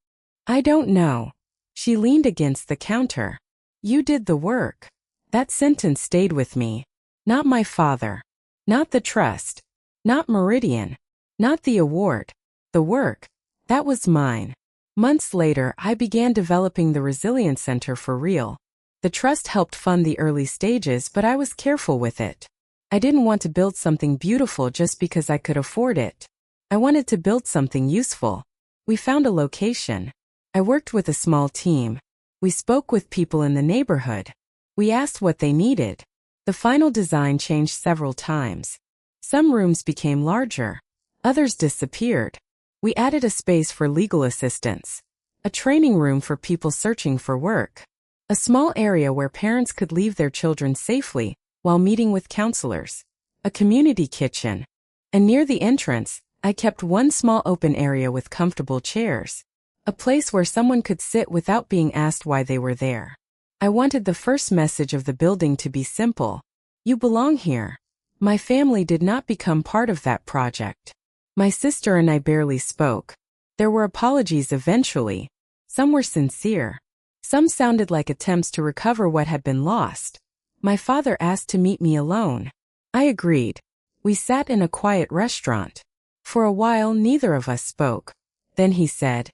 "I don't know." She leaned against the counter. "You did the work." That sentence stayed with me. Not my father. Not the trust. Not Meridian. Not the award. The work. That was mine. Months later, I began developing the Resilience Center for real. The trust helped fund the early stages, but I was careful with it. I didn't want to build something beautiful just because I could afford it. I wanted to build something useful. We found a location. I worked with a small team. We spoke with people in the neighborhood. We asked what they needed. The final design changed several times. Some rooms became larger. Others disappeared. We added a space for legal assistance, a training room for people searching for work, a small area where parents could leave their children safely while meeting with counselors, a community kitchen, and near the entrance, I kept one small open area with comfortable chairs, a place where someone could sit without being asked why they were there. I wanted the first message of the building to be simple: you belong here. My family did not become part of that project. My sister and I barely spoke. There were apologies eventually. Some were sincere. Some sounded like attempts to recover what had been lost. My father asked to meet me alone. I agreed. We sat in a quiet restaurant. For a while, neither of us spoke. Then he said,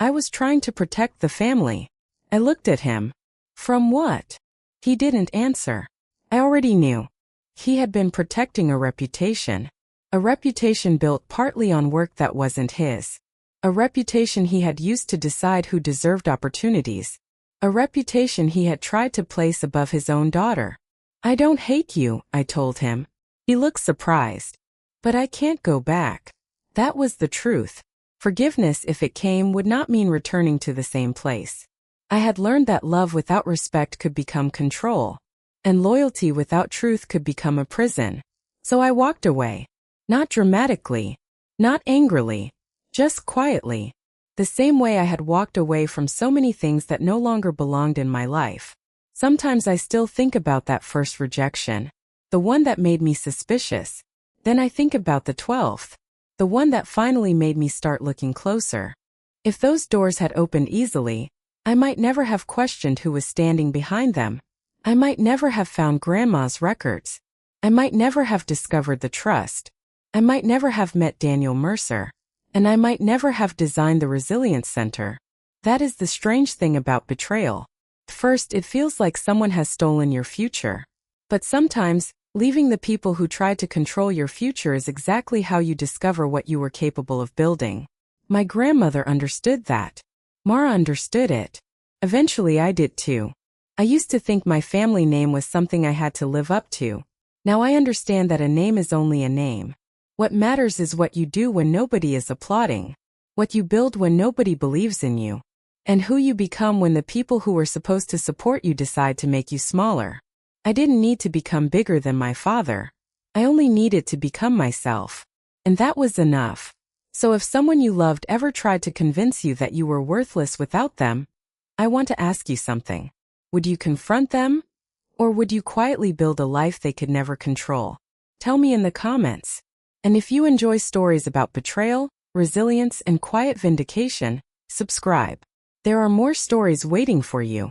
"I was trying to protect the family." I looked at him. "From what?" He didn't answer. I already knew. He had been protecting a reputation. A reputation built partly on work that wasn't his. A reputation he had used to decide who deserved opportunities. A reputation he had tried to place above his own daughter. "I don't hate you," I told him. He looked surprised. "But I can't go back." That was the truth. Forgiveness, if it came, would not mean returning to the same place. I had learned that love without respect could become control, and loyalty without truth could become a prison. So I walked away. Not dramatically, not angrily, just quietly. The same way I had walked away from so many things that no longer belonged in my life. Sometimes I still think about that first rejection, the one that made me suspicious. Then I think about the 12th, the one that finally made me start looking closer. If those doors had opened easily, I might never have questioned who was standing behind them. I might never have found Grandma's records. I might never have discovered the trust. I might never have met Daniel Mercer. And I might never have designed the Resilience Center. That is the strange thing about betrayal. First, it feels like someone has stolen your future. But sometimes, leaving the people who tried to control your future is exactly how you discover what you were capable of building. My grandmother understood that. Mara understood it. Eventually I did too. I used to think my family name was something I had to live up to. Now I understand that a name is only a name. What matters is what you do when nobody is applauding, what you build when nobody believes in you, and who you become when the people who were supposed to support you decide to make you smaller. I didn't need to become bigger than my father. I only needed to become myself. And that was enough. So if someone you loved ever tried to convince you that you were worthless without them, I want to ask you something. Would you confront them? Or would you quietly build a life they could never control? Tell me in the comments. And if you enjoy stories about betrayal, resilience, and quiet vindication, subscribe. There are more stories waiting for you.